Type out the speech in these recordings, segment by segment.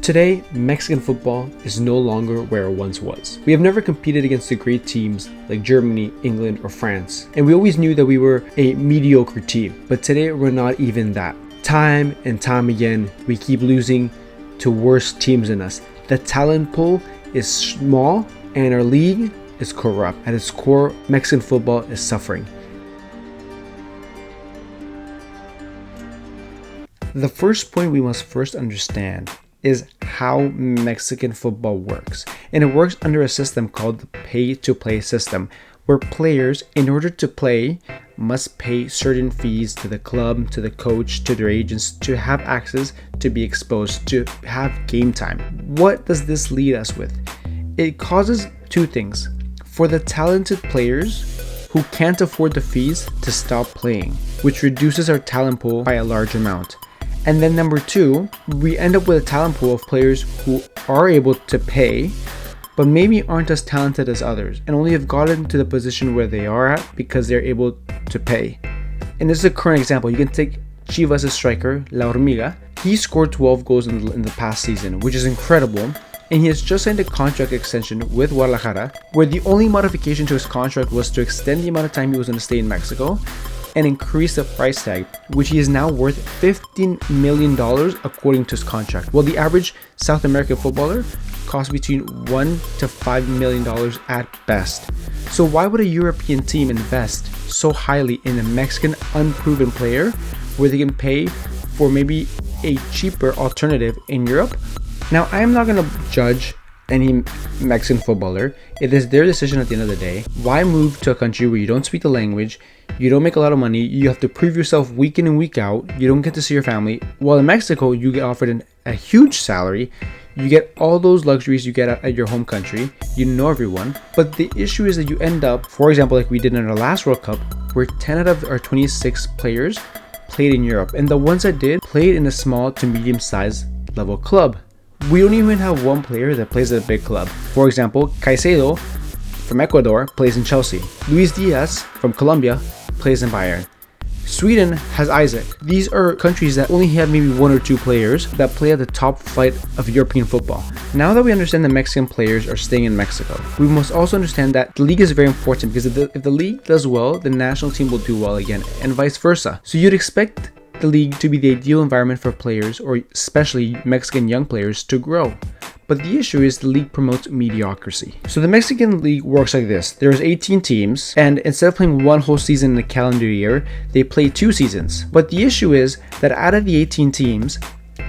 Today, Mexican football is no longer where it once was. We have never competed against the great teams like Germany, England, or France, and we always knew that we were a mediocre team, but today we're not even that. Time and time again, we keep losing to worse teams than us. The talent pool is small and our league is corrupt. At its core, Mexican football is suffering. The first point we must first understand is how Mexican football works. And it works under a system called the pay-to-play system, where players, in order to play, must pay certain fees to the club, to the coach, to their agents, to have access, to be exposed, to have game time. What does this lead us with? It causes two things. For the talented players who can't afford the fees to stop playing, which reduces our talent pool by a large amount. And then number two, we end up with a talent pool of players who are able to pay, but maybe aren't as talented as others and only have gotten to the position where they are at because they're able to pay. And this is a current example. You can take Chivas' striker, La Hormiga. He scored 12 goals in the past season, which is incredible. And he has just signed a contract extension with Guadalajara, where the only modification to his contract was to extend the amount of time he was going to stay in Mexico and increase the price tag, which he is now worth $15 million according to his contract. While the average South American footballer costs between $1 to $5 million at best. So why would a European team invest so highly in a Mexican unproven player where they can pay for maybe a cheaper alternative in Europe? Now, I am not going to judge any Mexican footballer. It is their decision at the end of the day. Why move to a country where you don't speak the language, you don't make a lot of money, you have to prove yourself week in and week out, you don't get to see your family? While in Mexico, you get offered a huge salary, you get all those luxuries you get at your home country, you know everyone. But the issue is that you end up, for example, like we did in our last World Cup, where 10 out of our 26 players played in Europe. And the ones that did played in a small to medium-sized level club. We don't even have one player that plays at a big club. For example, Caicedo from Ecuador plays in Chelsea. Luis Diaz from Colombia plays in Bayern. Sweden has Isaac. These are countries that only have maybe one or two players that play at the top flight of European football. Now that we understand that Mexican players are staying in Mexico, we must also understand that the league is very important because if the league does well, the national team will do well again, and vice versa. So you'd expect the league to be the ideal environment for players, or especially Mexican young players, to grow. But the issue is the league promotes mediocrity. So the Mexican league works like this. There's 18 teams, and instead of playing one whole season in a calendar year, they play 2 seasons. But the issue is that out of the 18 teams,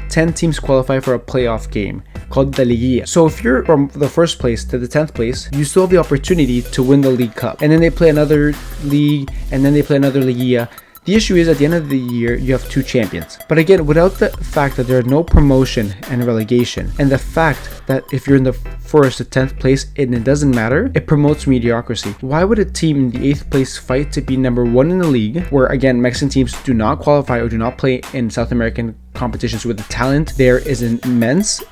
10 teams qualify for a playoff game called the Liguilla. So if you're from the first place to the 10th place, you still have the opportunity to win the League Cup. And then they play another league, and then they play another Liguilla. The issue is at the end of the year, you have 2 champions. But again, without the fact that there are no promotion and relegation, and the fact that if you're in the 1st to 10th place and it doesn't matter, it promotes mediocrity. Why would a team in the 8th place fight to be number 1 in the league, where again, Mexican teams do not qualify or do not play in South American competitions where the talent there is immense?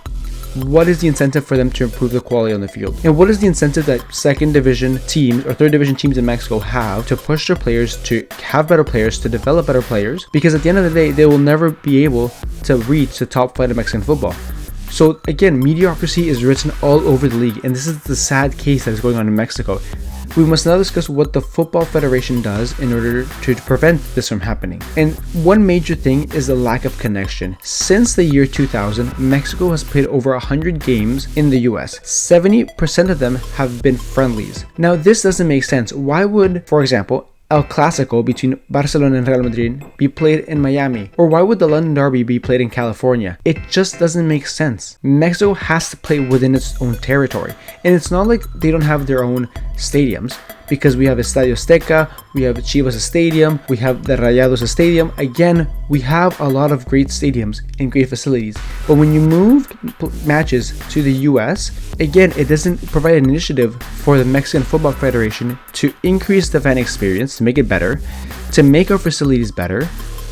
What is the incentive for them to improve the quality on the field? And what is the incentive that 2nd division teams or 3rd division teams in Mexico have to push their players to have better players, to develop better players? Because at the end of the day, they will never be able to reach the top flight of Mexican football. So again, mediocrity is written all over the league, and this is the sad case that is going on in Mexico. We must now discuss what the Football Federation does in order to prevent this from happening. And one major thing is the lack of connection. Since the year 2000, Mexico has played over 100 games in the US. 70% of them have been friendlies. Now, this doesn't make sense. Why would, for example, El Clásico between Barcelona and Real Madrid be played in Miami? Or why would the London Derby be played in California? It just doesn't make sense. Mexico has to play within its own territory. And it's not like they don't have their own stadiums, because we have Estadio Azteca, we have Chivas Stadium, we have the Rayados Stadium. Again, we have a lot of great stadiums and great facilities. But when you move matches to the US, again, it doesn't provide an initiative for the Mexican Football Federation to increase the fan experience, to make it better, to make our facilities better,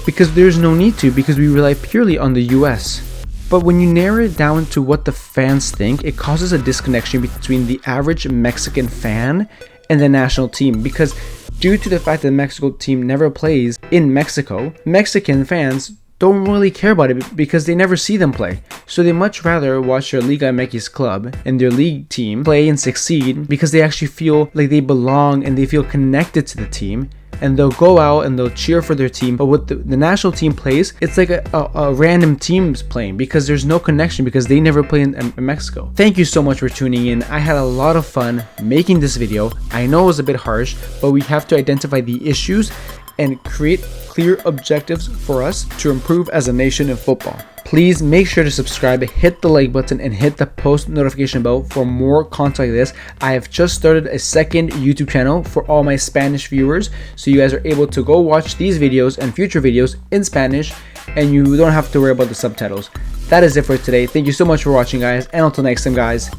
because there's no need to, because we rely purely on the US. But when you narrow it down to what the fans think, it causes a disconnection between the average Mexican fan and the national team, because due to the fact that the Mexico team never plays in Mexico, Mexican fans don't really care about it because they never see them play. So they much rather watch their Liga MX club and their league team play and succeed because they actually feel like they belong and they feel connected to the team. And they'll go out and they'll cheer for their team. But what the national team plays, it's like a random teams playing because there's no connection because they never play in Mexico. Thank you so much for tuning in. I had a lot of fun making this video. I know it was a bit harsh, but we have to identify the issues and create clear objectives for us to improve as a nation in football. Please make sure to subscribe, hit the like button, and hit the post notification bell for more content like this. I have just started a second YouTube channel for all my Spanish viewers, so you guys are able to go watch these videos and future videos in Spanish, and you don't have to worry about the subtitles. That is it for today. Thank you so much for watching, guys, and until next time, guys,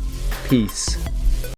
peace.